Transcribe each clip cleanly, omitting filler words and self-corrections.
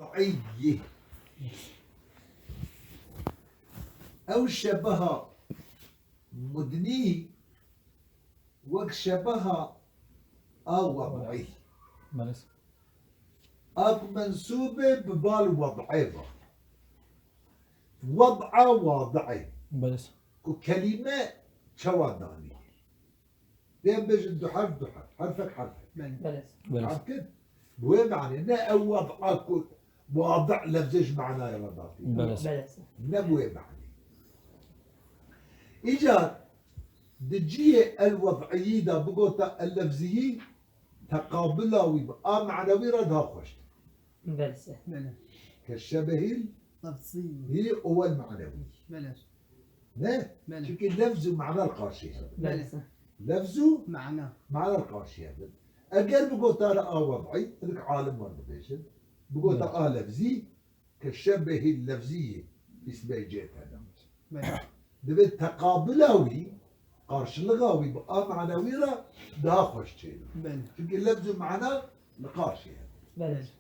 وضعية أو شبه مدني وشبه أو وضعي بلس أك منسوبة ببال وضعي وضع واضعي بلس كلمة شواداني دين بيجي حرف حرفك بلس بلس عارف كده بوين معنى نا أو وضعك واضع لفظش معناه يا رضاتي بلس بلس نبوي معنى إيجاد دجية الوضعية دا بقوتا اللفظية تقابلها ويبقى معنوي ردها خوش بلس كالشبه لفظي هي أول معنوي بلاش لا بلى. شكل لفظه معنى القاشي هذا بلس لفظه معناه معنى القاشي هذا أجل بقوتا لا وضعي لك عالم ورد بقوتا لفظي كالشبه اللفظية اسمه جيت هذا بلى دبت تقابلاوي قارش لغاوي بقى معنوي را ده خوش شيء بلى شكل لفظه معنى القاشي هذا بلس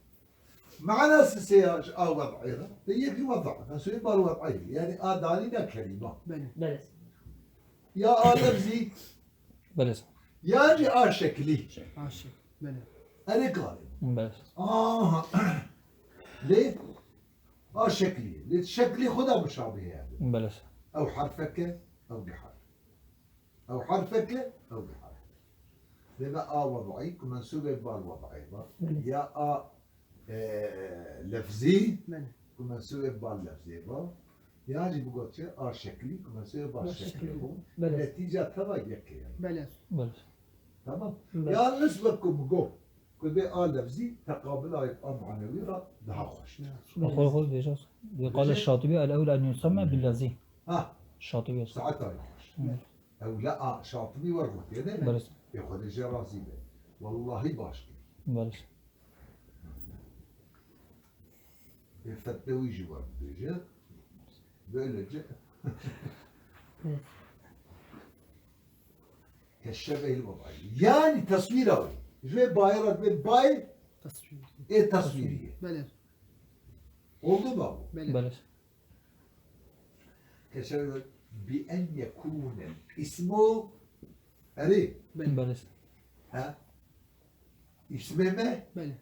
معنى سياج وضعي را هي في وضع نسوي بالوضعي يعني دانينا كلمة بلى بلس يا لفظي بلس يا شكلي عاشق بلى أنا قال بلس ليه؟ شكلي ليه شكلي خدها مشابه يعني بلس أو حرفك أو بحرف أو حرفك أو بحرف لما وضعي منسوب بالوضعي يا لفظي بلى منسوب باللفظي يعني بقول شيء شكلي منسوب بالشكل بلس نتيجة ترى يك يعني بلى بلس تمام بلس. يا نسبكم جو كل بي لفظي تقابلها يبقى معنوي ده خوش أقول خذ بيجاز قال الشاطبي الأولى أن يسمى باللفظي الشاطبي ساعتها يخش او لا شاطبي ورغوت يعني بلس ياخذ الجرازي والله باشكي بلس يفتوي جواب بيجا بيلج كالشبه الوضعي يعني تصويره جوي بايرة باي تصوير ايه تصويرية بلى oldu بابو بلى بلس كالشبه بأن يكون اسمه أري بلس ها اسمه ما بلى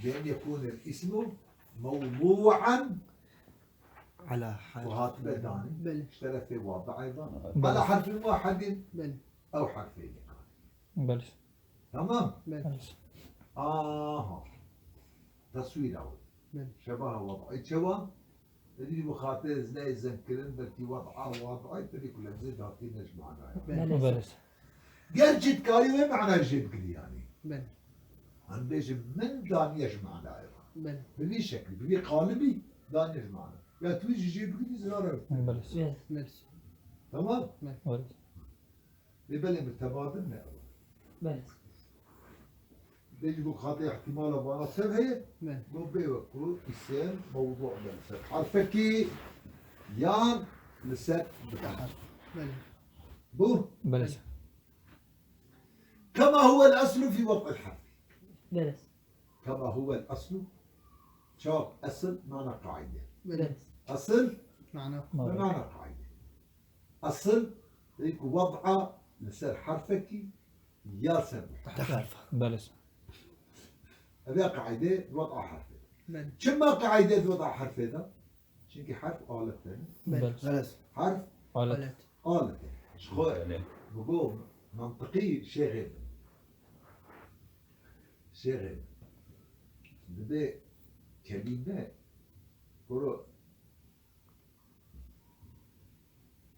بأن يكون الاسم موضوعا على حال وهات بداني بلى اشترى في وضع أيضا بلى. على حرف واحد بلى أو حرفين بلس تمام بلى بلس تصوير أول بلى شبه وضعي شبه تدري بخاطر زي زنكرن بلتي وضعي تدري كل زي هاتي نجمعنا بلس قال جد كاري وين معنى جد قلي يعني بلى عندش من دان يجمعنا أيضا بلى بذي شكل بذي قالبي دان يجمعنا يا تويجي جيب قلي زرارة بلس بلى تمام بلس لبلي متبادل نقل بلس بيجي بخاطر احتمال وانا سبعه بلى بو بيوكو اسم موضوع بلسك حرفكي يان لسك بتاعها بلى بو بلس كما هو الأصل في وضع الحرف بلس كما هو الأصل شوف أصل معنى قاعدة بلى بلس أصل معناه بمعنى قاعدة أصل هيك وضع لسر حرفكي يا سر بلس هذا قاعدة وضع حرف بلى كما قاعدة وضع حرف هذا شنكي حرف آلة ثاني بلس حرف قالت آلة شخوة بقول منطقي شغل شغل بدأ كلمة كرو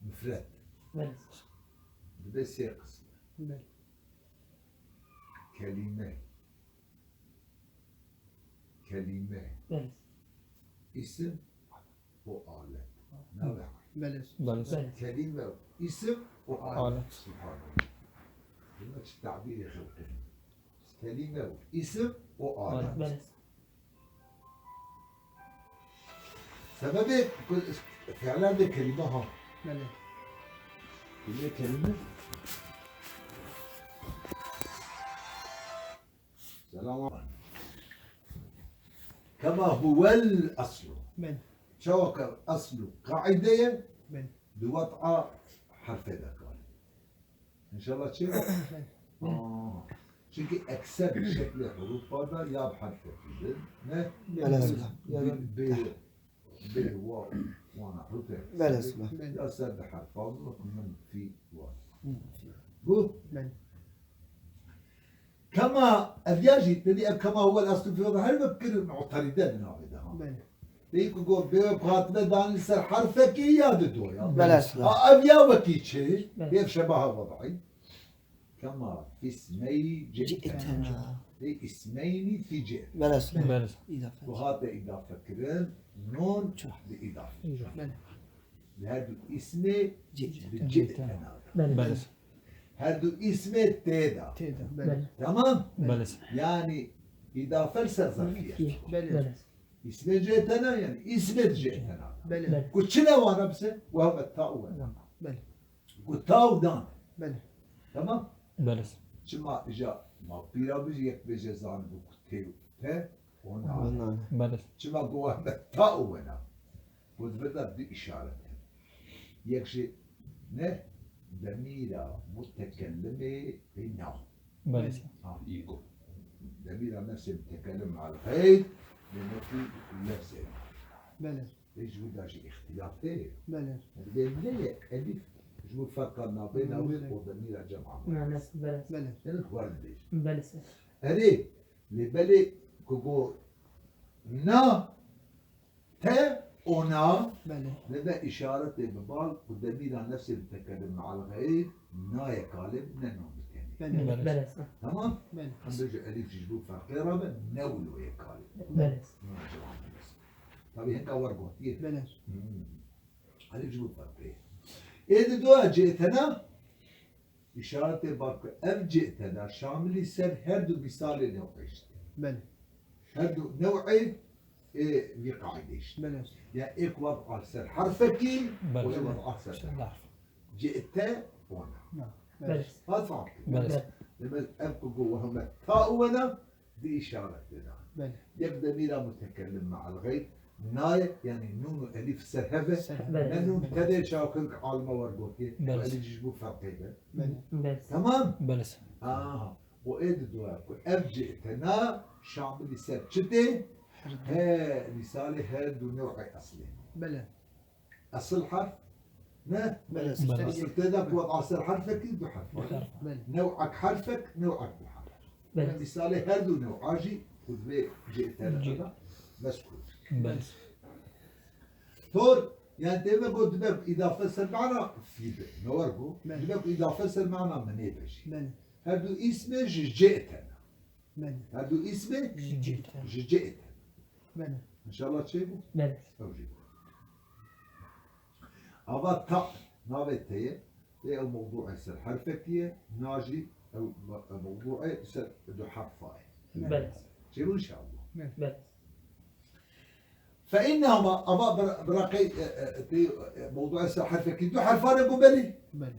مفرد بلس بدأ سيقص بلى كلمة بلس اسم وآلة نوع بلى بلس بلس كلمة اسم وآلة آلة. سبحان الله كلمة التعبير خلقه كلمة اسم وآلة بلس سبب كل فعلا دي كلمة ها بلى هي كلمة سلام عليكم كما هو الأصل بله شوكر أصل قاعدة بله بوضع حرف ذكر إن شاء الله تشيل شكل أكسب شكل حروف هذا يا بحرف كده نه بله أصله ب واو وانا حروف بله أصله يا سد حرف هذا من في واو بو بله كما الياجي تدي كما هو الأصل في هذا هل بكر معترضة من هذا بله بيكو جو بخاطبه دان لسر حرفك ياد دويا بله أصله أبيا وكيتشي كيف شبه وضعي كما في اسمي جئتنا جئتنا في اسمين في جئت بله أصله بله إضافة وهذا إضافة كرن نون صح. بإضافة بله هذا الاسم جئتنا جئتنا بله هذا اسم تيدا تيدا بله بله تمام بله يعني إضافة لسر ظرفية بله اسم جئتنا يعني اسم جئتنا بله كتشنا وانا بس وهو التاء وانا بله والتاء دان بله تمام بله شما إجا ما بيرا بيجي يكبر زان بكتير ته ونا والله بله شما جوا التاء وانا قلت بدأ بإشارة يكشي نه ضميرة متكلمة بينه بله إيجو ضميرة نفس المتكلم على الخير لنفي نفسه بله ليش ودا شيء اختلافي بله ليه ألف شو فرقنا بينه وضميرة جمع بله بله بله يعني وردش بله أري لبلي كوكو نا تا ونا بله لذا إشارة ببال والضمير نفس المتكلم مع الغير نا يكالب ننو متكلم بله بله تمام؟ بله هم بيجي ألف جيبوا فرق رابع نولو يكالب بله طب هنك ورقه كتير بله ألف جيبوا فرق إذا دوا جئتنا إشارة بابك أف جئتنا شامل سر هردو مثال نوعيش بله هردو نوعي بقاعديش بله يعني إيك وضع سر حرفك بلى. ولا وضع سر لا جئت وانا نعم بله هذا فرق بله لما أبقى جوا هم تاء وانا دي إشارة لنا بله يبدأ ميرا متكلم مع الغير ناية يعني نون ألف سرهبة سهل بله لأنه ابتدى شاكل على المورقوكي بلى. وألف جيبوا فرقين بله بله تمام بله وإيد دواء أبجئتنا شامل سر شتي ها رسالة هذا نوع أصلي بله أصل حرف نه بله بله. أصل تدك وضع أصل حرفك دو حرف بله نوعك حرفك نوعك بحرف بله رسالة هذا نوع أجي خذ جئتنا جئت. مسكوت بله تور يعني دائما قلت لك إذا فسر معنا في نورقو بله. لك إذا فسر معنا من يبشي بله هذا اسمه جئتنا بله هذا اسمه جئت. جئتنا بله إن شاء الله تشيبه بله أوجيه أبا تاء نابتية هي الموضوع يصير حرفكية ناجي أو موضوع يصير دو حرفاي بله شيلوا إن شاء الله بله فإنهما أبا براقي موضوع يصير حرفكية دو حرفان أبو بلي بله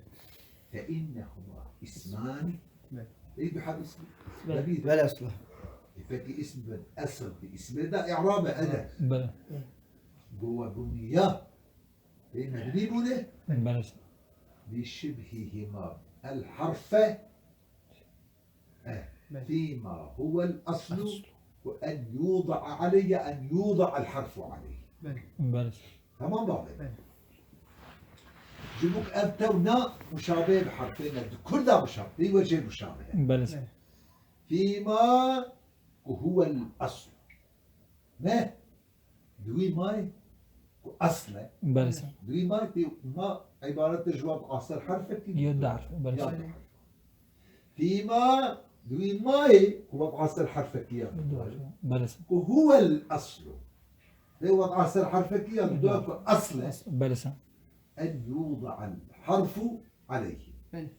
فإنهما اسمان بله إيه دو حرف اسم بله. نبيذ بله أصله فكي اسم بن أصل باسم ده إعرابه أنا بله جوا بنية إيه مبني بنيه بله بشبههما الحرف بله فيما هو الأصل وأن يوضع عليه أن يوضع الحرف عليه بله بله تمام بعض بله جبوك أبتونا مشابه بحرفين كل ده مشابه في وجه مشابه بله فيما هو الأصل ما دوي ماي أصله بله دوي ماي دي ما عبارة جواب أصل حرفك يدعر بله يدعر فيما دوي ماي هو أصل حرفك يا بله وهو الأصل هو أصل حرفك يا أصله بله أن يوضع الحرف عليه بله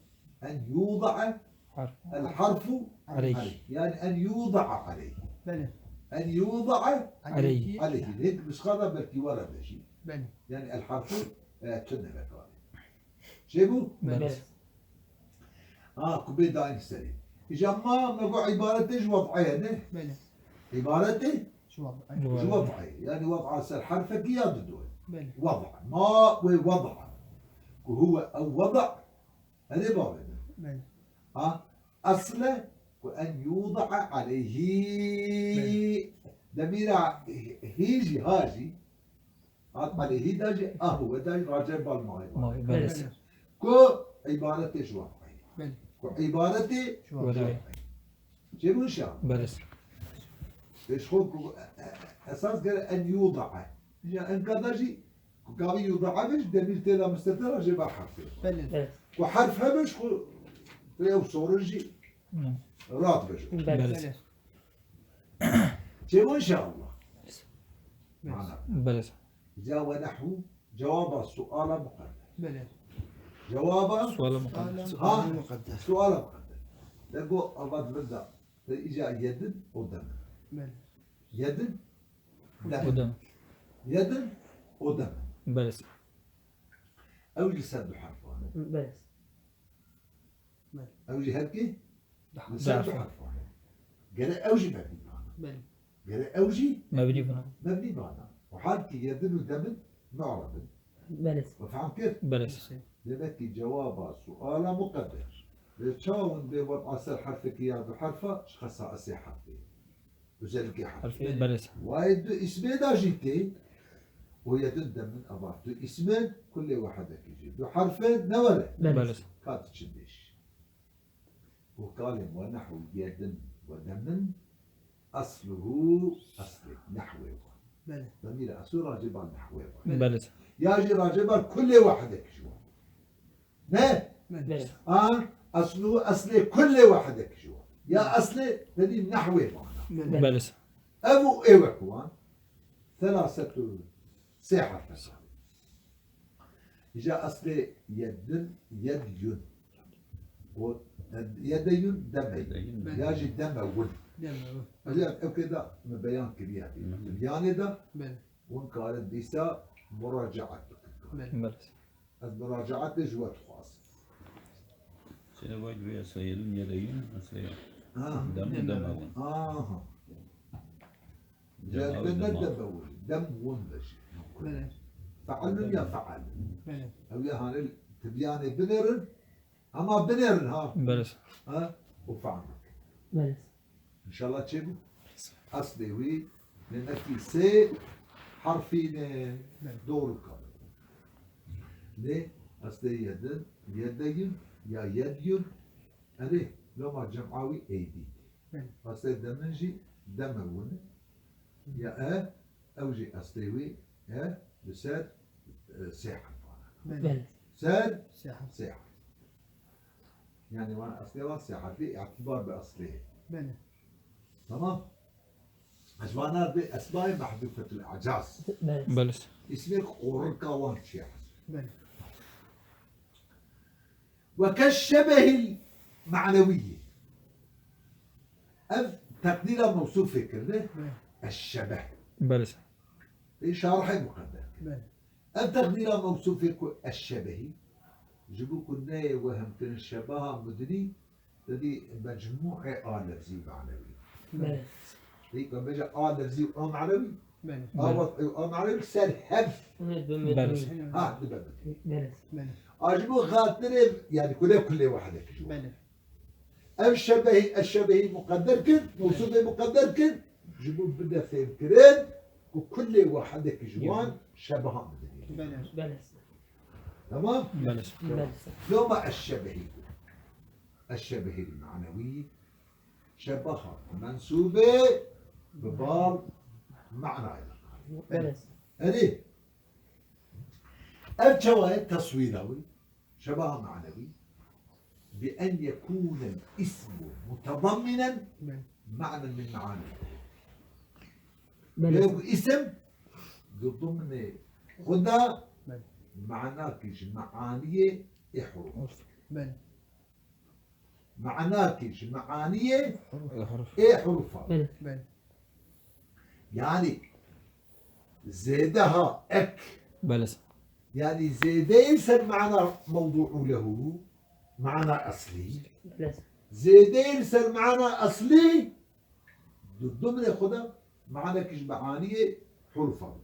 أن يوضع حرف الحرف عليه. يعني أن يوضع عليه بله أن يوضع عليه. عليه هيك مش قادر بلكي ورا شيء بله يعني الحرف كنا بقى شيبو بله كوبي داين سري إجا ما نقول عبارته وضعيه بله عبارته شو وضع مش وضعي يعني وضع سر حرفك يا دول بله وضع ما ووضع وهو أو وضع هذا بابنا بله أصله وأن يوضع عليه دميرة هيجي هاجي عليه داجي هو داجي راجع بالماء ماي بلس بله كو عبارته شو وضعي بله كو عبارته شو وضع وضعي شنو شان بلس ايش خو اساس قال ان يوضع يعني ان كداجي قال يوضع مش دمير تلا مستتر راجع بالحرف بله بلس وحرفها مش خو لو صورجي نعم رات بجو بلس بله شنو ان شاء الله معنا بلس جاء نحو جواب السؤال مقدر بله جواب سؤال مقدم ها مقدس سؤال مقدر لقوا أبد بدأ إجا يد ودم بله يد دم قدام يد ودم بلس أوجي سد حرفان بلس أوجي هركي سد ضعف. حرفان قال أوجي مبني معنا بله قال أوجي مبني بنا مبني معنا وحالتي يد ودم معرض بلس وفهم كيف؟ بلس لذلك جواب سؤال مقدر لتشاون بوضع أسر حرفك يا بحرفة شخصها أسي حرفي وزلقي حرف حرفي بلس وايد اسمين داجيتي ويدد من أضافت اسمين كل واحد يجي بحرفين نورة بلس كانت تشدش وقال ونحو يد ودم أصله أصل نحوه بله ضمير أصل راجبان نحوه بلس ياجي راجبان كل واحد يجي نه بله بلس أصله أصل كل واحد يجي يا أصل هذه نحوه معنا بله بلس أبو إيوكوان ثلاثة ساحة جاء أصل يد يد يدين دمين يجي دمون دمه أو كذا بيان كبير البيان ده بله وإن كانت ديسا مراجعة بله بلس المراجعة جوات خاص سيواج بي أسير يدين أسير دم دم. دمون جاء دمون دمون بله فعل يا فعل بله أو يا هان تبيان بنرن أما بنرن ها بلس وفعلك بلس إن شاء الله تشيبو أصلي وي لأنك سي حرفين دور كامل ليه؟ أصلي يدين يا يدين أليه لو ما جمعاوي أيدي أصلي دمنجي دمون يا أوجي أصلي وي بساد ساحة بله بلس ساد ساحة ساحة يعني وانا أصلي ساحة في اعتبار بأصليه بله تمام؟ أجوانا بأسماء محذوفة الإعجاز بلس بلس اسمك قرقا وانشيح بله وكالشبه المعنوية تقدير موصوف فكرة بله الشبه بلس في شرح مقدر بله تقدير موصوف الشبه جبوا كنا وهم كان الشبه مدري الذي مجموعة لفظي معنوي بلس هيك بيجي لفظي معنوي بله معنوي سلهم بلس دبل بلس بله أجمو خاطر يعني كل واحد يجوا بله الشبه مقدر كن موصوف مقدر كن جبوا بدا فكرين وكل واحد يجوان شبه مدني بله بلس تمام بلس بلس لو ما الشبه المعنوي شبه منسوبة ببال معنى بلس هذه الجواب تصويروي شبه معنوي بأن يكون الاسم متضمنا بله معنى من معاني بلس لو اسم ضمن خدا بله معناكش معانية حروف بله معناكش معانية الحرف حروفها بلس بله يعني زيدها بلس يعني زيدين معنى موضوع له معنى أصلي بلس زيدين معنى أصلي ضمن خدا معنى كش معانية حروفها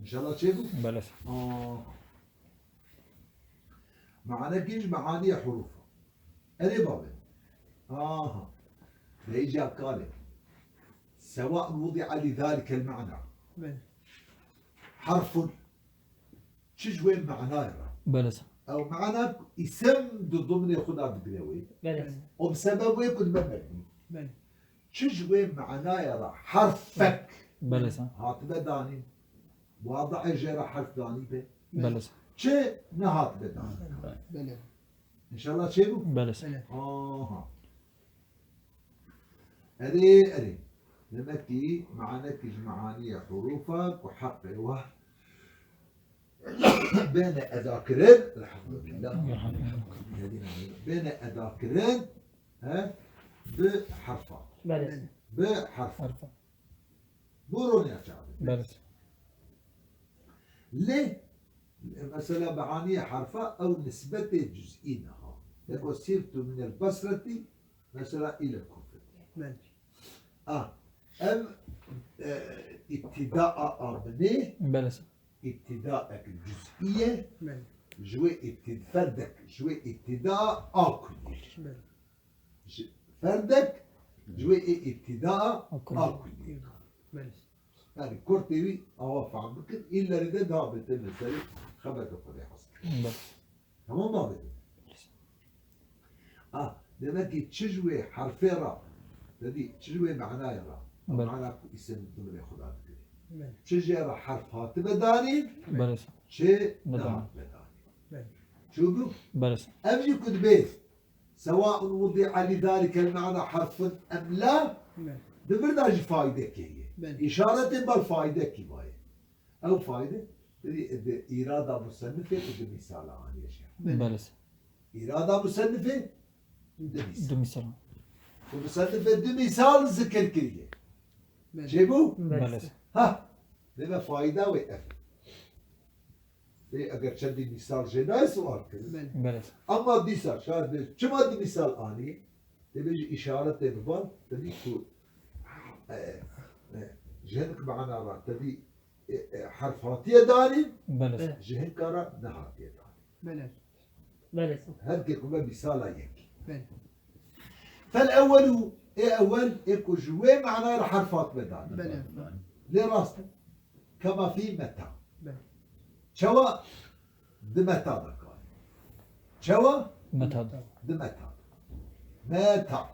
إن شاء الله تشيبوا بله معنى كش معانية حروفها أري بابا ليجي قال سواء وضع لذلك المعنى بله حرف وين معناه بله أو معنى اسم ضمن خدا بقلوي بله وبسبب يكون مبني بله وين معناه يرى حرفك بله هات بداني واضع جرى حرف داني به بله چه نهات بداني بله إن شاء الله تشيبوا بله بله أري لما تي معنى كج معاني حروفك وحقها بين أذاكرين الحمد لله بين أذاكرين بحرفات بله بحرف عرفه بورون يا شعبي بله ليه؟ مثلا معاني حرفة أو نسبة جزئينها يقول سرت من البصرة مثلا إلى الكوفة بله أم ابتداء أبني بله ابتداءك الجزئية بله جوي فردك جوي ابتداء آكل بله فردك جوي ابتداء آكل. آكل بله يعني كورتيوي أوافع عنك إلا ردد هابط المثالي خبرك قولي حصل بله تمام ضابط لما تشجوي حرفي را تدي تشجوي معناه را بل. معناه اسم الدولة خدا بكري بله تشجي را حرفات بداني بله شيء بداني. نهات بداني بله شوفوا بله أبي كنت بيت سواء وضع لذلك المعنى حرف أم لا بله دبرداج فايدة كي بل. إشارة بالفايدة كي باي أو فايدة تدي إرادة مصنفة تدي مثال عن يا شيخ بله إرادة مصنفة تدي مثال دو مثال ومصنفة تدي مثال ذكر كريه بله جيبوا بله ها لما فايدة وقف اگر چندی مثال جنای سوال کرد بله بله اما دیسا شاید چما دی مثال آنی تبيج إشارة تبان تبي كو جهنك معنا را تبي حرفاتية داري بله جهنك را نهاتية داري بله بله هذا كما مثال يك بله فالأول أول إكو جوي معنا حرفات بدان بله لراسته كما في متى بله شوا دمتى ذكر شوا متى دمتى متى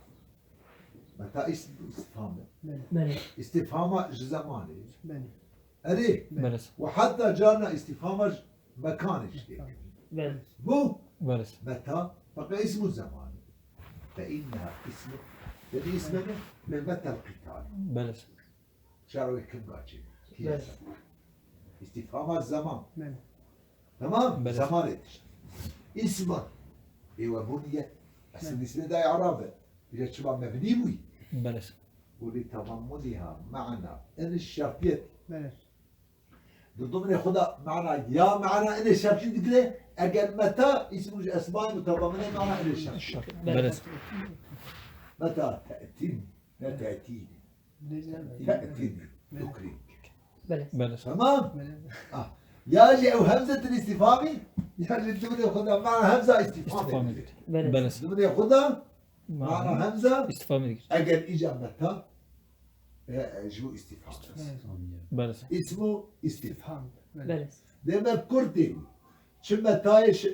متى اسم استفهام بله بله استفهام زماني بله أري بله وحتى جانا استفهام مكاني بله بو بله متى بقى اسمه زمان فإنها اسم الذي اسمه من متى القتال بله شاروي كم باجي بله. استفهام الزمان بله تمام بله. زمان اسمه ايوه بنية بس الاسم ده اعرابه اذا شباب مبني بوي بله ولتضمنها معنى ان الشرطية بله ضمن خدا معنى يا معنى ان الشرطية تقول اجل متى اسمه اسماء متضمنة معنى ان الشرطية الشرط بله متى تأتيني لا تأتيني تأتيني تكريك بله بله تمام بله ياجي او همزة الاستفهامي ياجي الضمن ياخذها معنى همزة استفهام استفهامي ديك بله بله الضمن ياخذها معنى همزة استفهام ديك اجل اجا متى جو استفهام بله اسمه استفهام استفهام بله بله دائما كرتي شما تايش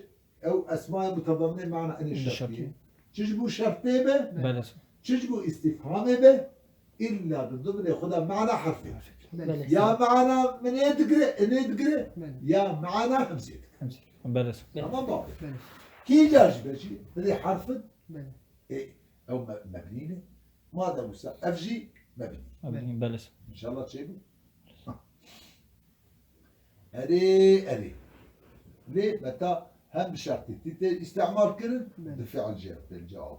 او اسماء متضمنه معنى ان الشرطيه الشرطية. تجبو شرطيه به بله تجبو استفهامه به الا بالضمن ياخذها معنى حرفين بله بله يا معنى من يدقري ان يدقري بله يا معنى همزه خمسة بله تمام بابا بله كي جاش بشي هذه حرف بله إيه او مبنينه ماذا موسى افجي مبني أبني بله ان شاء الله تشيبوا اري ليه متى هم شرط استعمال كلن بفعل جر الجواب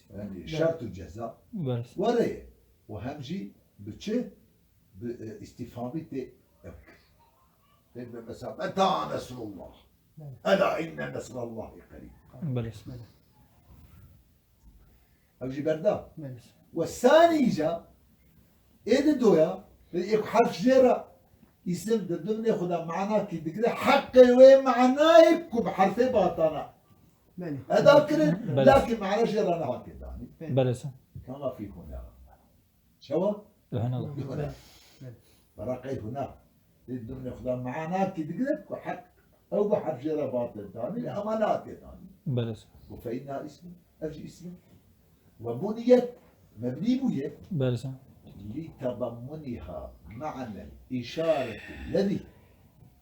يعني شرط الجزاء بله وريه وهم جي بتشي باستفهامي تي لأن مثلا متى نصر الله ألا إن نصر الله قريب بله أو جي بردا بله والثاني جاء ايه دويا يك حرف جيرة اسم ضمن ياخذها معنا كي دقيقة حق وين معناه بحرف باطنة بله هذا كده بلى. لكن معنا جيرة أنا هكذا بلى سا كما في هنا شو هنا هنا فرقي هنا ضمن ياخذها معنا كي دقيقة حق أو بحرف جيرة باطن ثاني أمانات ثاني بلى سا وفإنها اسم أجي اسم وبنيت مبني بوية بلى سا لتضمنها معنى الإشارة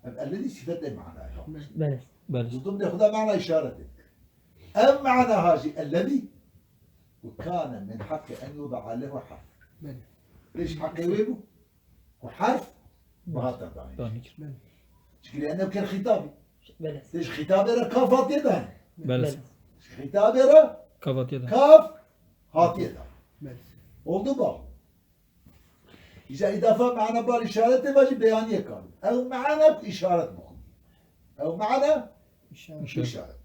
الذي صفته معناها بلى بلى سا ضمن ياخذها معنى إشارته أم معنى هذه الذي وكان من حق أن يوضع له حرف بله ليش حق يويبه وحرف ما تضعني ثاني لأنه كان خطابي بلى ليش خطابي كافات يدان بلى سا خطابي كفت يدا كاف هات يدان بله oldu mu? إذا إضافة معنا بالإشارة واجب بيانية كان أو معنا إشارة مخ أو معنا إشارة إشارة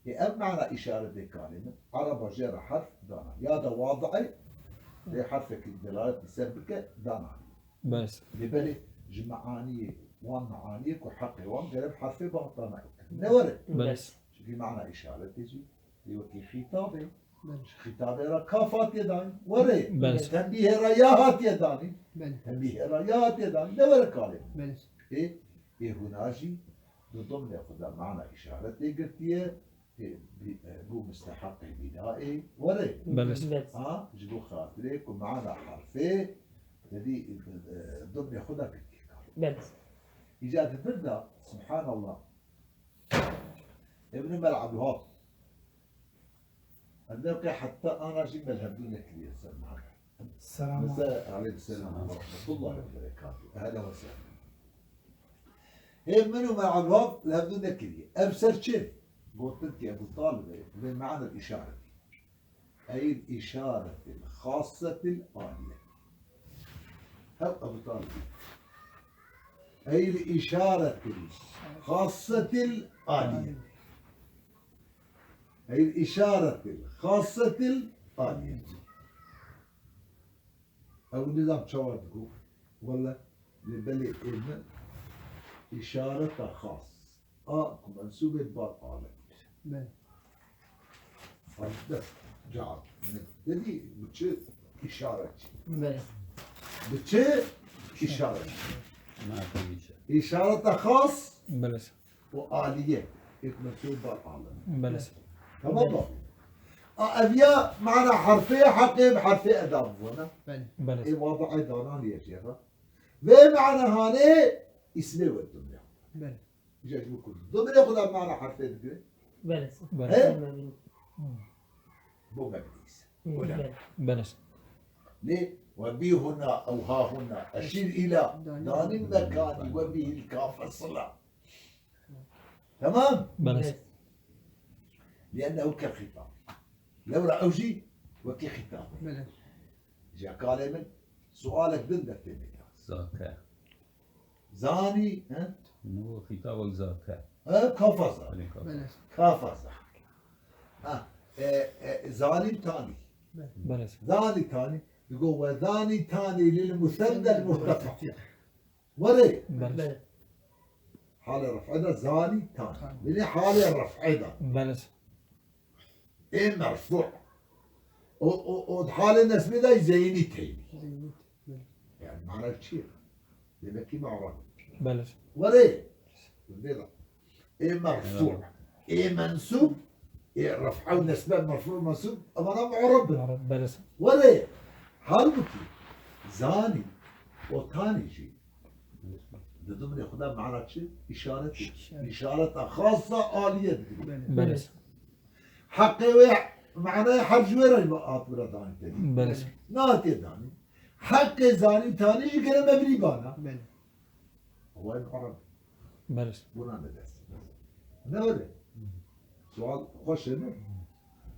أو معنا إشارة كان عربة جرى حرف دانا يا ده واضعي لحرفك الدلالة تسبك دانا بلى سا لبلي جمعانية وان معانيك وحقي وان قرب حرف باطانا نورد بلى سا في معنى إشارة تجي يوكي خطابي بله خطابي را كافات يدان وري بلى سا تنبيه را ياهات يداني بله تنبيه را ياهات يداني نورد كالي بله إيه إيه هناجي ضمن يأخذ معنى إشارة قلتيه بو مستحق بنائي وري بلى سا بلى جبو خاطرك ومعنا حرفي الذي ضمن يأخذها قلتيه بلى إذا تبدا سبحان الله ابن ملعب الهاب أنك حتى أنا جيب الهبدون كبير سمعنا السلام عليكم. مساء عليكم السلام ورحمة الله وبركاته أهلا وسهلا هي منو ملعب الهاب الهبدون كبير أبصر شيء قلت لك يا أبو طالب من معنى الإشارة أي الإشارة الخاصة الآلية هل أبو طالب أي الإشارة الخاصة الآلية أي الإشارة الخاصة الآلية أو نظام شواردكو ولا لبلي إذن إشارة خاص منسوبة بالآلة بله هذا جعل دي بتشي إشارة بلى بتشي إشارة ما في شيء إشارة خاص بلى سا وآلية منسوبة بالآلة بلى سا تمام أبيا معنا حرفية حقي بحرفي أدام هنا بله بلى إيه سا واضح دانان يا شيخ ومعنى هاني اسمه والدنيا بله إيش بكل الدنيا خذها معنا حرفين كده بلى بلى إيه؟ بلى مو مبنيس بلى بلى سا ليه؟ وبي هنا أو ها هنا أشير إلى دان المكان وبه الكاف الصلاة تمام؟ بلى سا لأنه كخطاب لو رأوجي وكخطاب بله جاء قال من سؤالك ضد التنمية زاكا زاني ها هو خطاب زاكا كفزة بله كفزة زاني تاني بلى سا ذاني تاني يقول وذاني تاني للمثنى المرتفع وري بلى بلى حال رفع ده زاني تاني من حال الرفع ده بلى سا ايه مرفوع وحال النسب ده زيني تاني زينت بله يعني معنى شيء لمكي معرض بلى سا وري كده ايه مرفوع ايه منسوب ايه رفع ونسبة مرفوع منسوب اما انا معرب بلى سا وري حالبكي زاني وتاني شيء ضمن ياخذها معنا شيء إشارة إشارة خاصة آلية بله بلى سا حقي ويا معناه حرج ويرا البقات ولا داني تاني بلى سا ناتي داني حق زاني تاني يجي مبني بانا بله هو العرب بلى سا بنا ندرس نوري سؤال خوش إنه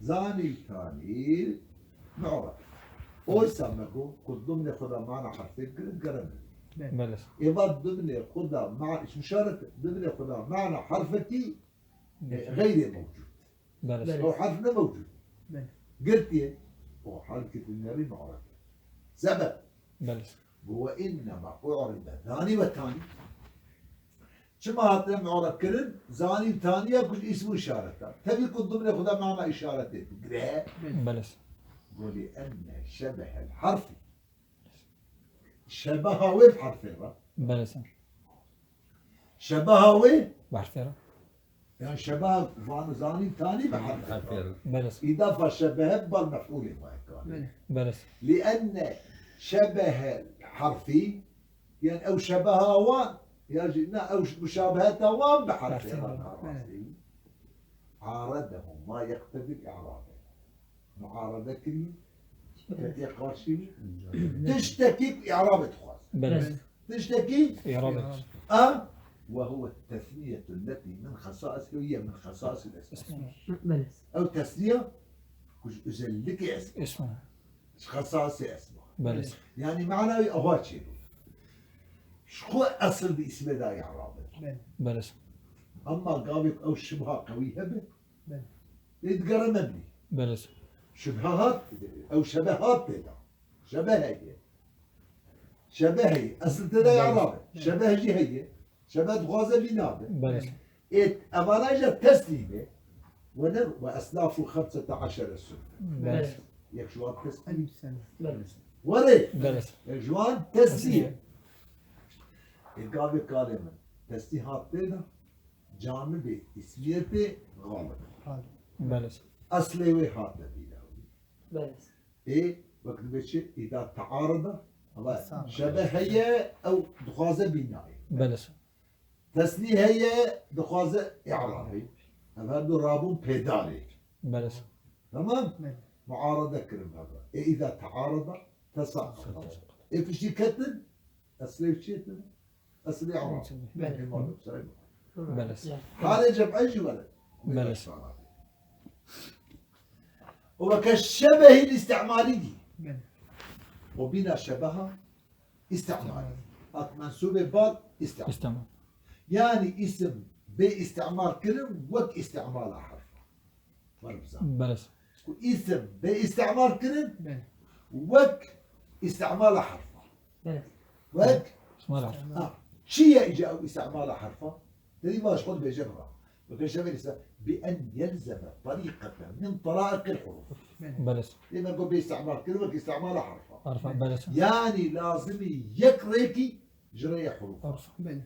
زاني تاني معرب أو سمكو كل ضمن ياخذها معنا حرفين قرن بلى سا إذا ضمن ياخذها مع إشارة ضمن ياخذها معنا حرفتي غير موجود بلى سا هو حرفنا موجود بله قلت إيه هو حركة النبي معرفة سبب بلى سا وإنما أعرب ثاني والثاني كما هاتنا معرب كرن زاني وثانية كل اسم إشارة تبي كنت ضمن خذا معنا إشارتين قرأ بلى ولأن شبه الحرف شبهه بحرفين بلى شبهه بعرف يعني شبه فان زاني ثاني بحرفين حرف بلى إضافة شبه بالمفعول بلى بلى لأن شبه الحرفي يعني أو شبه وان يجي أو مشابهة وان بحرفين عارضه ما يقتضي الإعراب معارضة كلمة تقرأ شيء تشتكي إعراب تخاص بلى تشتكي إعراب وهو التثنية التي من خصائص هي من خصائص الاسم بلى أو تثنية كش أزلك اسم اسمه خصائص اسمه بلى يعني معنى أهوات شيء شو أصل باسم ذا إعراب بلى أما قابك أو شبهة قوية به بلى. يتقرأ مبني بلى شبهات أو شبهات تدا شبهة شبهي أصل تدا إعراب شبه جي هي شبه غازة بنابه بلى أمانة تسليمه وأسلاف 15 سنة بلى يكشوان تسليم ألف سنة بلى وري بلى يكشوان تسليم القابل كلمة تسليحات تدا جانب اسميته غالب هذا بلى أصلي وهذا بيلاوي بلى إيه وقت بيشي إذا تعارض الله صعب. شبه هي أو دخازة بنائي بلى تسليه هي دخازة إعرابي هذا رابون بيدالي بلى تمام بلى. معارضة كلمة هذا إيه إذا تعارض تساقط إيه في شيء كتب أصلي في شيء أصلي إعرابي بلى. بلى. هذا جمع جملة بلى. وكالشبه الاستعمالي بلى. وبنا شبه استعمالي منسوب بعض استعمال استمع يعني اسم باستعمال كلمة وك استعمال حرف مربزان بلى اسم باستعمال كلمة بلى. وك استعمال حرف بلى. وك اسمع العرف شيء إجا استعمال حرفه تدري ما أشغل بجمرة وكان شبه بأن يلزم طريقة من طرائق الحروف بلى لما نقول باستعمال كلمة استعمال حرفه عرف بلى يعني لازم يقريكي جري حروف عرف بلى.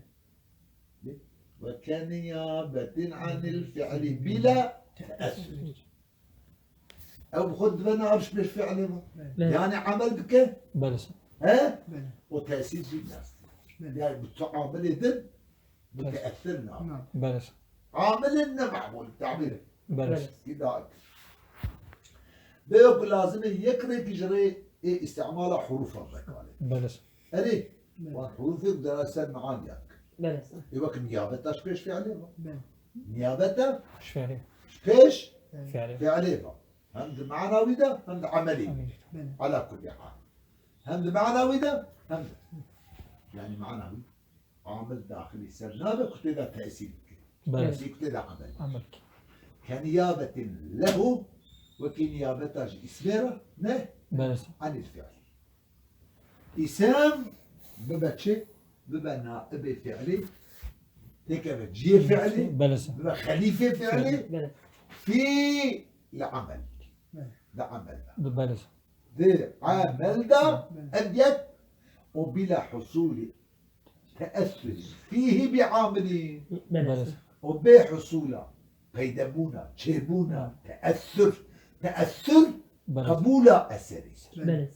وكنيابة عن الفعل بلا تأثر أو خد بنا أبش بالفعل بلى. يعني عمل بك بلى ها بلى. وتأثير في الناس بلى. يعني بتعامل ذن متأثرنا نعم. بلى عاملنا معمول تعبير بلى كذا بيقول لازم يقرأ يجري استعمال حروف الرقالة بلى أري والحروف دراسة معانيك بلى. يبقى نيابة ايش بيش فعلها بلى. نيابة ايش فعلي بيش فعلي فعلها هم معنوي ده هم عملي بلى. على كل حال هم معنوي ده هم يعني معنوي عامل داخلي سرنابة كتير تأثير بلى كتير عمل عملك كنيابة له وكنيابة اسمه نه بلى عن الفعل اسم ببتشي ببا نائب فعلي تكبت جي فعلي بلى ببا خليفة فعلي بلى. في العمل العمل بلى ده عمل ده أبيت وبلا حصول تأثر فيه بعاملين بلى وبحصول بيدمونا تشيبونا تأثر بلى قبول أثري بلى.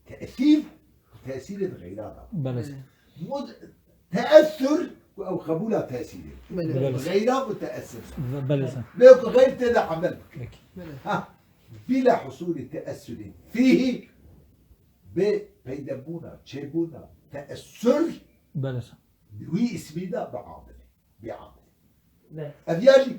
تأثير الغيرات بلى تأثر أو قبول تأثير بلى. غير متأثر بلى بيقول غير تدع عمل لك بلى. ها بلا حصول تأثر فيه بيدمونا تشيبونا تأثر بلى وي اسمي ده بعامل بلى. أبياجي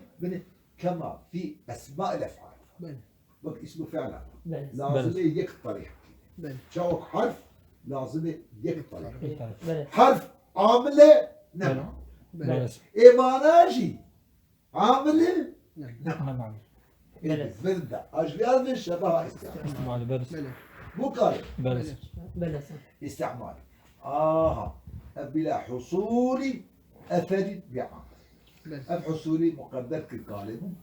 كما في أسماء الأفعال بلى. وقت اسمه فعلا بلى. لازم يقترح بلى. شوك حرف لازم يقترح بلى. حرف عاملة نعم بلى إيماناجي عاملة نعم. نعم نعم بردة أجبيال من شبه استعمال اسمع بلى بلى. مو قالب بلى بلى صح استعمال بلا حصول أثر بعمل بلى الحصول مقدر كالقالب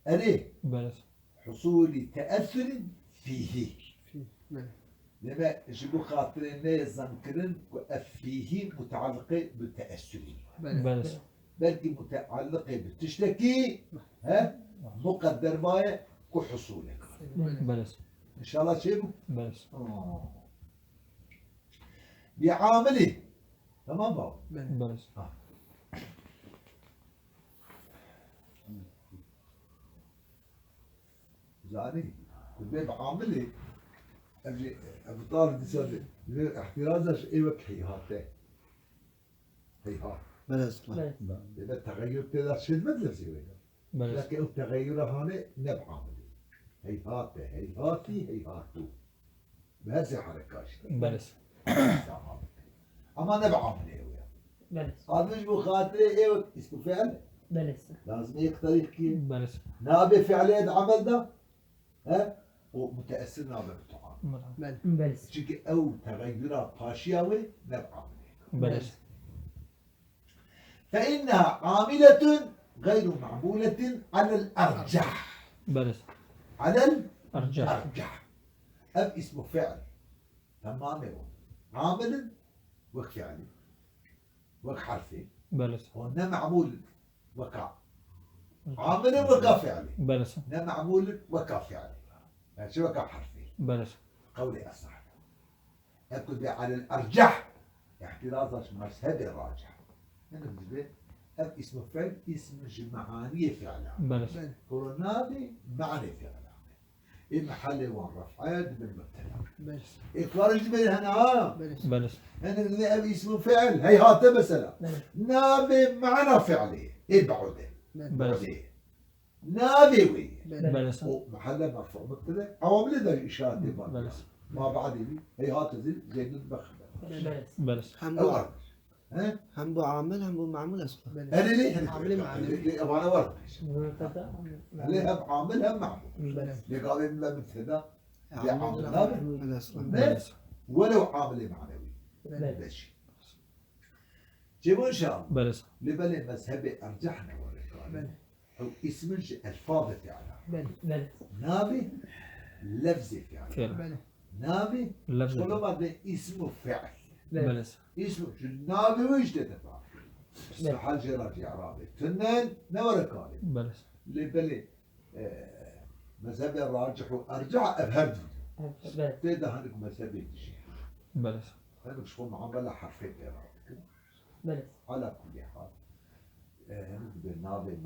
أليه بلى حصول تأثر فيه في بلى لما جبوا خاطرين زنكرن فيه متعلقة بالتأثر بلى بلى بلكي متعلقة بالتشتكي مقدر باية كحصولك بلى إن شاء الله شيء بلى بعامله تمام بابا بلى زاني كنت بعامله أبو طالب يسأل احترازش إيوك هيهاته هيهات بلى صلاة بلى إذا التغير تقدر شد مثل سويه بلى لكن التغير هذا نبعامله هيهاته هيهاتي هيهاتو بهذه حركات بلى أما نبعامله وياه بلى هذا مش بخاطره إيوك اسمه فعل بلى لازم يقدر يحكي بلى نابي فعلية العمل ده ها ومتأثر نابي بالطعام بلى بلى شكل أو تغيرات قاشية نبعامله بلى فإنها عاملة غير معمولة على الأرجح بلى على أرجع الأرجح أب اسمه فعل تمام عامل وفعل وحرفي بلى هنا معمول وكا عامل وكا فعل بلى هنا معمول وكا فعل يعني شو وكا حرفي بلى قولي أصح أكد على الأرجح احتراز مذهب الراجح أنا بالنسبة أب اسمه فعل اسم معاني فعل بلى كورونادي معنى فعل المحل والرفعات بالمبتدا بلى إخراج من هنا بلى بلى أنا اللي أبي اسمه فعل هي هات مثلا بلى نابي معنى فعلي ابعده بلى بعده نابي وي بلى ومحل مرفوع مبتدا عوامل ذا إشارة بلى ما بعد لي هي هات زين المخبر بلى بلى أول ها هم بو عامل هم بو معمول اصلا بلى أنا ليه عامل معمول. أنا ورد مبتدا ليه أب عامل هم معمول بلى اللي قال من مبتدا عامل عامل. هذا اصلا بلى ولو عامل معنوي بلى ماشي جيبوا إن شاء الله بلى لبل مذهبي أرجحنا ورقان أو اسم الفاظ فعلا بلى بلى نابي لفظ فعلا فعل بلى نابي لفظ كل ما اسمه فعل بلى اسمه نابي ويش تتفاعل استحال جرات إعرابي تنين نورقاني بلى لبل مذهبي الراجح وأرجع أبهرد بلى تيدا هنك مذهبي تشي بلى هنك شو معاملة حرفين إعرابي بلى على كل حال هنك نابي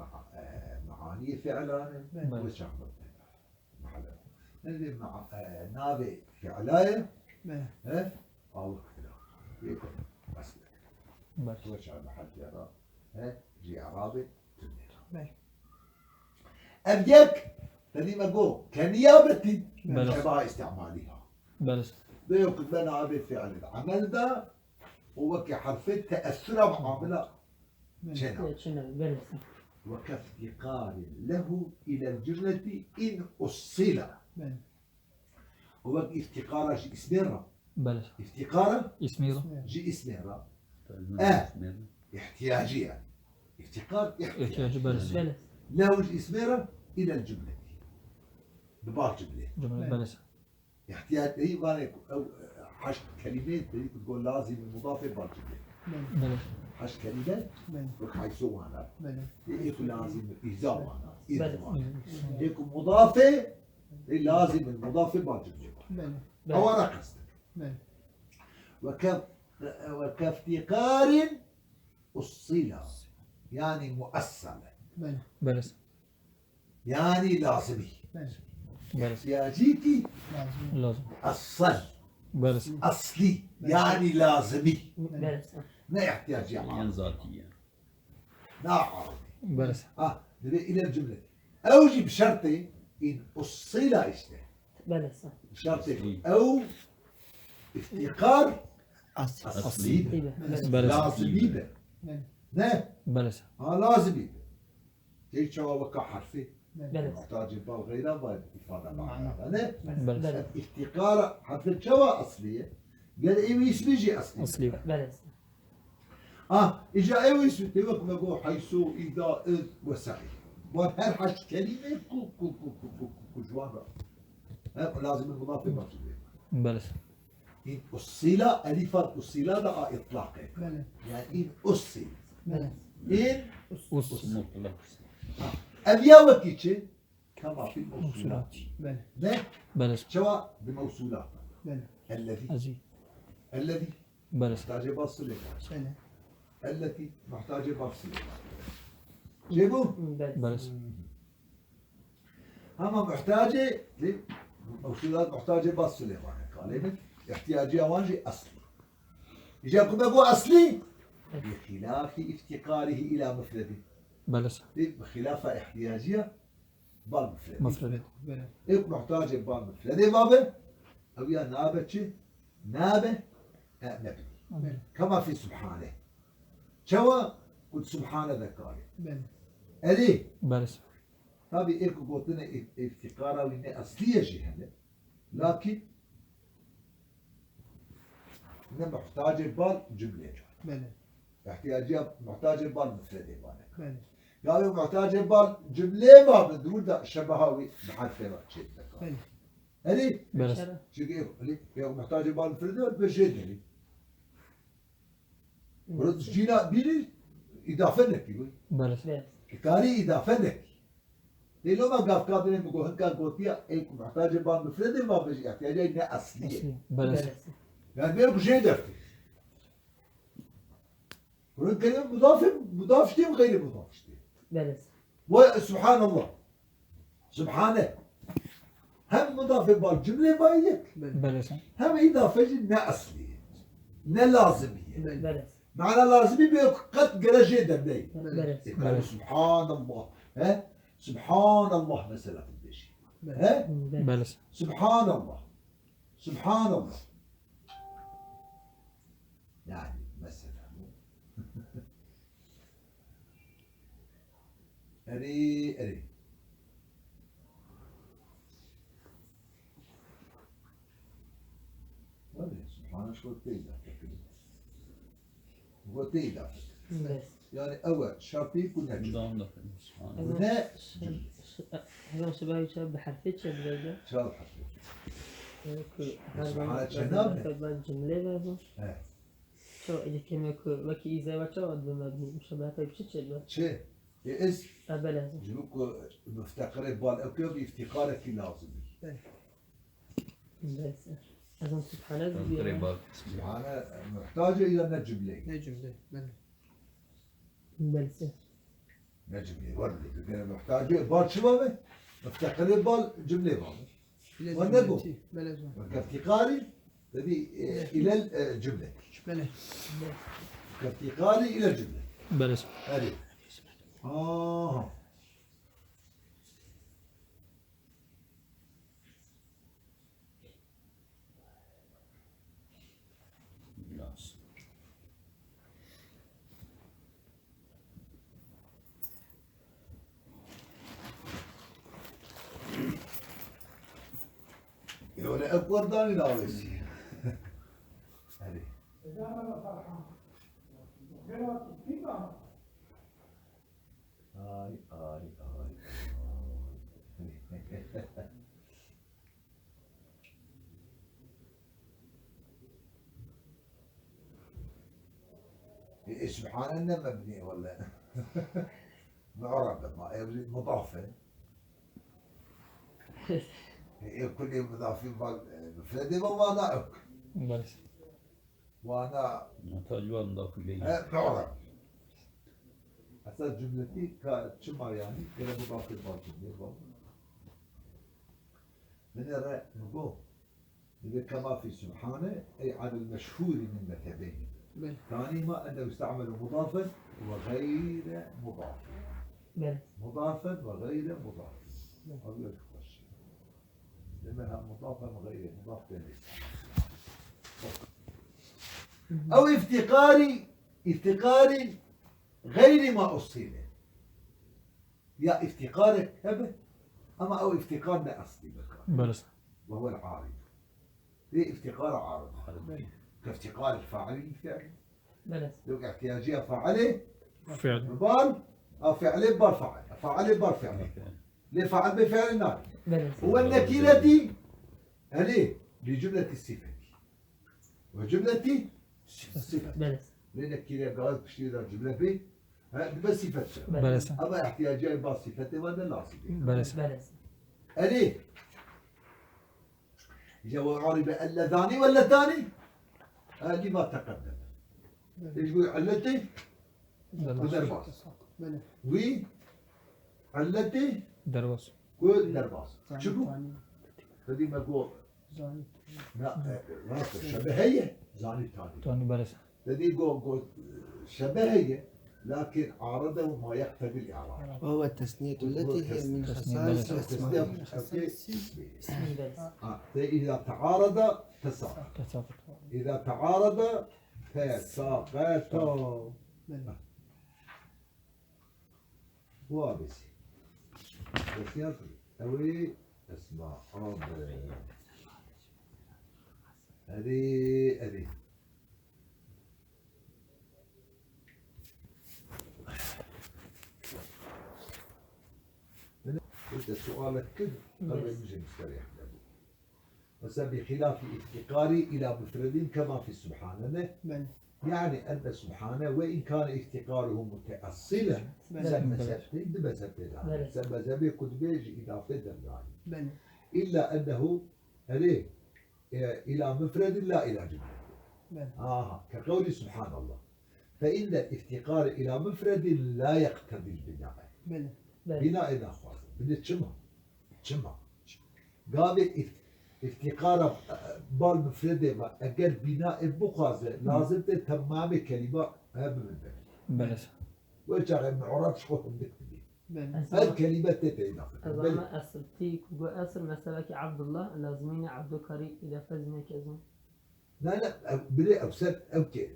معاني فعلا بلى وشعب محله اللي مع نابي فعلاية بلى ها أو كذا يكون بس بلى وشعب محل جرا ها جي عرابي بلى أبيك تاني ما جو كنيابتي بلى. شبه استعمالها بلى بيكون بنا أبي فعل العمل ده هو كحرف تأثر بعمله جنا بلى وكافتقار له إلى الجملة إن أصل بلى هو افتقار جي اسميرا بلى افتقار اسميرو جي اسميرا آه. احتياجيا افتقار احتياج بلى بلى له جي اسميرا إلى الجملة ببار جملة جملة بلى احتياج هي مالك أو حش كلمات تريد تقول لازم المضاف ببار جملة بلى حش كلمات بلى وحيسوى أنا بلى يكون لازم إجزاء معنا بلى. إضافة يكون مضافة لازم المضاف ببار جملة بلى أو أنا قصدك بلى وكافتقار الصلة يعني مؤصلة بلى بلى يعني لازمي بلى بلى احتياجيتي لازم لازم الصل بلى أصلي يعني لازمي بلى ما يحتاج يعني يعني ذاتية لا عربي بلى نبي إلى الجملة أوجب شرطي إن أصل إشته بلى شرطي أو افتقار اصلا أصلي بلى لازمي به بلى نه بلى لازمي به جيت شو وكا حرفي بلى محتاج البال غيره ما إفادة معنى أنا بلى افتقار حتى شوا أصلية قال إيويس بيجي أصلي أصلي بلى إجا إيويس بتوقف نقول حيث إذا إذ وسعي وهر حاج كلمة كو جوان لازم المضاف موجود بلى إن أصيلة ألفا أصيلة ده إطلاقه بلى يعني إن أصيل بلى إن أص مطلق. أبيا وكيتشي كما في الموصولات موصولات بلى نه بلى شوا بموصولات بلى الذي أزي الذي بلى محتاج بصلة بلى التي محتاج بصلة جيبوا بلى بلى هم محتاجة موصولات محتاجة بصلة قال احتياجي أوانجي أصلي يجاكم بقول أصلي بخلاف افتقاره إلى مفرده بلى بخلاف احتياجية بال مفرده مفرد بلى إيه محتاج بال مفرده بابه أو يا نابة شيء نابة نبني بلى كما في سبحانه شوا قلت سبحانه ذكاري بلى أليه بلى هذه إيه قلتنا افتقاره وإن أصلية جهة لكن إنه محتاج بال جملة بلى احتياجية محتاج بال مفرده بانه بلى قالوا محتاج بال جملة ما بدون ده شبهاوي بحرف شيء بلى أليه بلى شو أليه محتاج بال مفرده بجد أليه ورد جينا بيري إضافة لك يقول بلى بلى كاري إضافة لك لو ما قاف كاتبين بقول هنكا قوتيا إيه محتاج بال مفرده ما بيجي احتياجية إنها أصلية أصلي بلى بلى يعني بيرك شيء دفتي ورد كلمة مضاف شيء وغير مضاف شيء بلى وسبحان الله سبحانه هم مضاف بالجملة بايك بلى هم إضافة إنها أصلية إنها لازمية بلى معنى لازمي بقد درجة دبي بلى يقول سبحان الله ها سبحان الله مثلا في البشي ها بلى سبحان الله سبحان الله يعني مثلا أري ولا سبحان شو تيدا هو تيدا بلى يعني أول شرطي يكون نجم دام داخل سبحان هنا هذا شبه شاب بحرفين شاب بلى شرط حسب هذا جنابه. جملة بلى ها شو إذا كلمة وكي إذا ما شو أدو مبني مشابهة طيب شو تشبه شيء يئس بلى جنوك مفتقر بالأكيد افتقارك لازمي بلى أظن سبحانه قريبات. سبحانه محتاج إلى نجم لي نجم ده بلى بلى نجم لي ورد لأن محتاج بال شبابه مفتقر بال جملة بابه والنبو. بلى كافتقاري تبي إلى الجملة بلى كافتقاري إلى الجملة بلى هذه ناس. يقول أكبر داني ناويسي هذه آي سبحان الله مبني ولا معرب ما يبني مضافة كل مضافين مفردة وما نعك بلى وانا محتاج مضاف إليه. معرب أساس جملتي كشما يعني كلا مضاف الجملة من الرأي نقول إذا كما في سبحانه أي على المشهور من مذهبين بلى ثانيهما أنه يستعمل مضافا وغير مضاف بلى مضافا وغير مضاف هذا الشيء لأنها مضافا وغير مضاف ليس أو افتقار غير ما أصيله يا افتقارك هبه أما أو افتقارنا أصلي بكار بله وهو العارض. ليه افتقار عارض؟ عربي. كافتقار الفاعل للفعل. بلس لو احتياجية فاعله فعل بال أو فعله بال فاعل فاعله بال فعله لفعل بفعل ناقص بلس والنكيرة عليه لجملة الصفة وجملة الصفة بلس لنكيرة قال تشتري جملة ب بس صفة بله أما احتياجية بال صفة ولا لا صفة بله بلس عليه جو عرب اللذان واللذان هذه ما تقدم ايش يقول علتي ودرباس بله وعلتي درباس ودرباس شوفوا هذه ما قول زاني لا شبهية زاني الثاني تاني بله هذه قول شبهية لكن عارضه ما يقتضي الإعراب وهو التثنية التي هي من تثنية خصائص بلد. الأسماء. اسمي بلس إذا تعارض تساقط تساقط إذا تعارض تساقط بله وابس بس يقول أوي اسمع هذه قلت سؤالك كذا قبل يجي مستريح له بس بخلاف افتقاري إلى مفرد كما في سبحانه بله يعني أن سبحانه وإن كان افتقاره متأصلا سمى سبتين دم سبتين سمى زبي كنت بيجي إضافة دمناي بله إلا أنه عليه إلى مفرد لا إلى جملة بله كقول سبحان الله فإن الافتقار إلى مفرد لا يقتضي البناء بله بناء إذا خاص بدي تشمع قابل افتقار بالمفردة ما أجر بناء بقازة لازم تمام كلمة أهم من ذلك بله وجه ما عرفش خو عندك تبي بله الكلمة تتعين أظن أصل تيك وأصل مسألة عبد الله لازمين عبد كريم إذا فزنا كذا لا بلي أبسط أوكي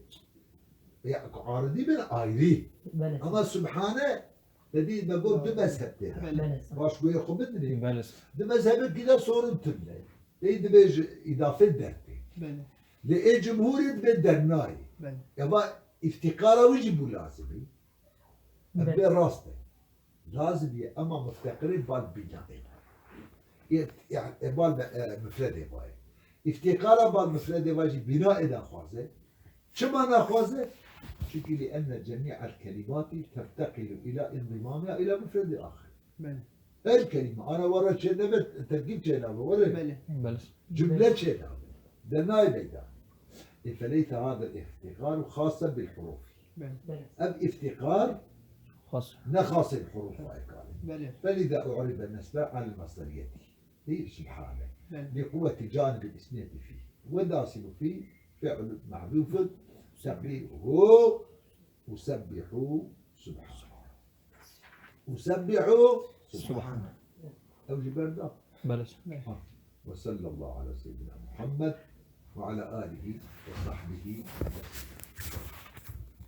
يعني عارضي من آيري بلس أما سبحانه الذي بقول بمذهب ده بلس واش بيه خبدني بله بمذهب كده صورة تبني إيه بيج إضافة درتي بله لإيه جمهورية بدرناي بله يبا افتقاره ويجب لازمي بله. أبي راسته لازم يا أما مفتقرين بالبناء يعني مفردة باي افتقاره بالمفردة واجي بناء ناخوازه شما ناخوازه؟ شكل لأن جميع الكلمات تفتقر إلى انضمامها إلى مفرد آخر بله الكلمة أنا ورا شيء نبت تركيب شيء نبت ورا بله بله جملة شيء نبت دناي بيدا فليس هذا الافتقار خاصا بالحروف بله بلس أم افتقار خاص نخاص الحروف وإكال بله فلذا أعرب النسبة عن المصدرية هي سبحانه بله لقوة جانب الإسناد فيه وداخل فيه فعل محذوف سبحوه وسبحوا سبحانه وسبحوا سبحانه أو جبرنا بله وصلى الله على سيدنا محمد وعلى آله وصحبه وسلم